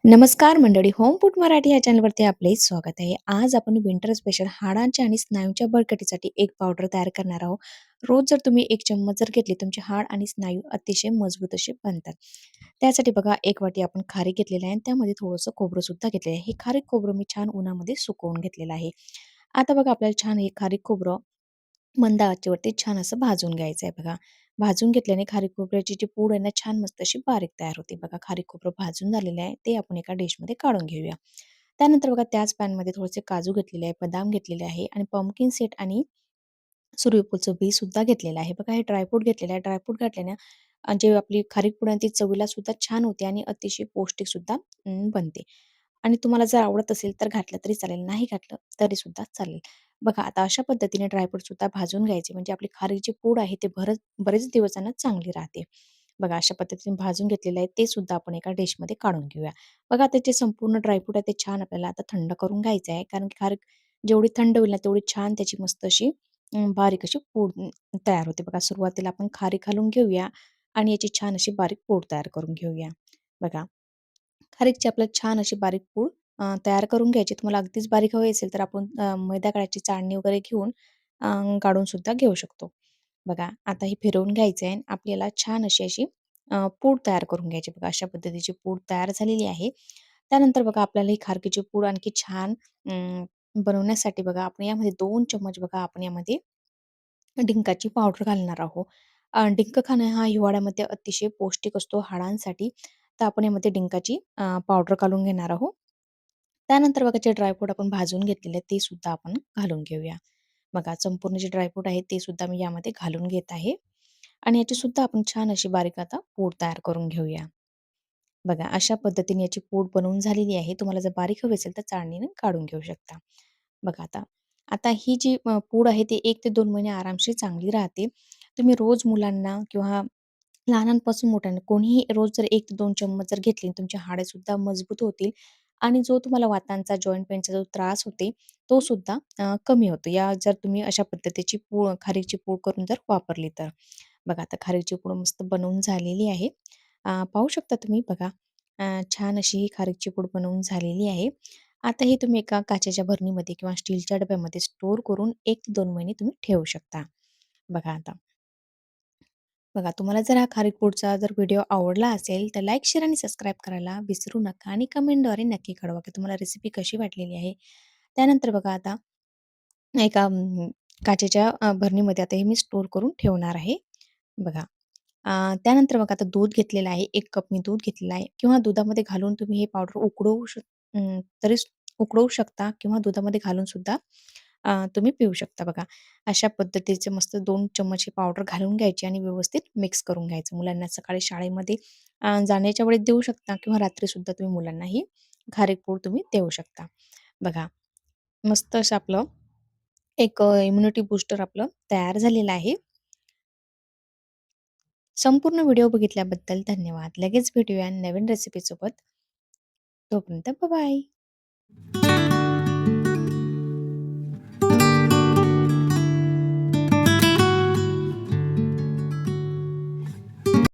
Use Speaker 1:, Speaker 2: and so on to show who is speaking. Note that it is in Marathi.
Speaker 1: नमस्कार मंडळी, होम फूड मराठी या चॅनलवरती आपले स्वागत आहे. आज आपण विंटर स्पेशल हाडांच्या आणि स्नायूंच्या बळकटीसाठी एक पावडर तयार करणार आहोत. रोज जर तुम्ही 1 चम्मच जर घेतली, तुमचे हाड आणि स्नायू अतिशय मजबूत असे बनतात. त्यासाठी बघा 1 वाटी आपण खारीक घेतलेली आहे आणि त्यामध्ये थोडंसं खोबरं सुद्धा घेतलेलं आहे. हे खारीक खोबरं मी छान उन्हामध्ये सुकवून घेतलेलं आहे. आता बघा आपल्याला छान हे खारीक खोबरं मंद आचेवरती छान असं भाजून घ्यायचं आहे बघा. भाजून घेतल्याने खारीक खोबऱ्याची जी पूड आहे ना, छान मस्त अशी बारीक तयार होते. बघा खारीक खोबरं भाजून झालेलं आहे, ते आपण एका डिशमध्ये काढून घेऊया. त्यानंतर बघा त्याच पॅनमध्ये थोडेसे काजू घेतलेले आहे, बदाम घेतलेले आहे आणि पंपकिन सीड आणि सूर्यफूलचं बी सुद्धा घेतलेलं आहे. बघा हे ड्रायफ्रूट घेतलेलं आहे. ड्रायफ्रूट घातल्याने जे आपली खारीक पूड आहे ती चवीला सुद्धा छान होते आणि अतिशय पौष्टिक सुद्धा बनते. आणि तुम्हाला जर आवडत असेल तर घातलं तरी चालेल, नाही घातलं तरी सुद्धा चालेल. बघा आता अशा पद्धतीने ड्रायफ्रूट सुद्धा भाजून घ्यायचे म्हणजे आपली खारीक जी पूड आहे ते बरेच दिवसांना चांगली राहते. बघा अशा पद्धतीने भाजून घेतलेलं आहे ते सुद्धा आपण एका डिशमध्ये काढून घेऊया. बघा त्याचे संपूर्ण ड्रायफ्रूट आहे ते छान आपल्याला आता थंड करून घ्यायचं आहे. कारण की खारीक जेवढी थंड होईल ना तेवढी छान त्याची मस्त अशी बारीक अशी पूड तयार होते. बघा सुरुवातीला आपण खारीक घालून घेऊया आणि याची छान अशी बारीक पूड तयार करून घेऊया. बघा खारीकची आपल्याला छान अशी बारीक पूड तयार करून घ्यायची. तुम्हाला अगदीच बारीक हवी असेल तर आपण मैदा काढायची चाळणी वगैरे घेऊन काढून सुद्धा घेऊ शकतो. बघा आता हे फिरवून घ्यायचं आहे. आपल्याला छान अशी पूड तयार करून घ्यायची. बघा अशा पद्धतीची पूड तयार झालेली आहे. त्यानंतर बघा आपल्याला ही खारकीची पूड आणखी छान बनवण्यासाठी बघा आपण यामध्ये 2 चम्मच बघा आपण यामध्ये डिंकाची पावडर घालणार आहोत. डिंक खाणं हा हिवाळ्यामध्ये अतिशय पौष्टिक असतो हाडांसाठी. तर आपण यामध्ये डिंकाची पावडर घालून घेणार आहोत. त्यानंतर बघा जे ड्रायफ्रूट आपण भाजून घेतलेले ते सुद्धा आपण घालून घेऊया. बघा संपूर्ण जे ड्रायफ्रूट आहे ते सुद्धा मी यामध्ये घालून घेत आहे आणि याची सुद्धा आपण छान अशी बारीक आता पूड तयार करून घेऊया. बघा अशा पद्धतीने याची पूड बनवून झालेली आहे. तुम्हाला जर बारीक हवी असेल तर चाळणीने काढून घेऊ शकता. बघा आता, आता ही जी पूड आहे ती 1 ते 2 महिने आरामशीर चांगली राहते. तुम्ही रोज मुलांना किंवा लहानांपासून मोठ्यांना कोणीही रोज जर 1 ते 2 चम्मच जर घेतली, तुमची हाडे सुद्धा मजबूत होतील आणि जो तुम्हाला वातांचा, जॉइंट पेनचा जो त्रास होते, तो सुद्धा कमी होतो. या जर तुम्ही अशा पद्धतीची खारीकची पूड करून जर वापरली तर. बघा आता खारीकची पूड मस्त बनवून झालेली आहे. पाहू शकता तुम्ही बघा छान अशी ही खारीकची पूड बनवून झालेली आहे. आता हे तुम्ही एका काचेच्या भरणीमध्ये किंवा स्टीलच्या डब्यामध्ये स्टोअर करून 1 ते 2 महिने तुम्ही ठेवू शकता. बघा आता. बघा तुम्हाला जर हा खारीक पूडचा जर व्हिडिओ आवडला असेल, तर लाईक, शेअर आणि सबस्क्राईब करायला विसरू नका आणि कमेंटद्वारे नक्की कळवा, की तुम्हाला रेसिपी कशी वाटलेली आहे. त्यानंतर बघा आता एका काचेच्या भरणीमध्ये आता हे मी स्टोअर करून ठेवणार आहे. बघा त्यानंतर बघा आता दूध घेतलेलं आहे. 1 कप मी दूध घेतलेलं आहे किंवा दुधामध्ये घालून तुम्ही हे पावडर तरी उकळवू शकता किंवा दुधामध्ये घालून सुद्धा तुम्ही पिऊ शकता बघा. अशा पद्धतीचे मस्त 2 चम्मच ही पावडर घालून घ्यायची आणि व्यवस्थित मिक्स करून घ्यायचं. मुलांना सकाळी शाळेमध्ये जाण्याच्या वेळेस देऊ शकता किंवा रात्रीसुद्धा तुम्ही मुलांना ही खारीक पूड तुम्ही देऊ शकता. बघा मस्त असं आपलं एक इम्युनिटी बूस्टर आपलं तयार झालेलं आहे. संपूर्ण व्हिडिओ बघितल्याबद्दल धन्यवाद. लगेच भेटूया नवीन रेसिपीसोबत. तोपर्यंत बाय.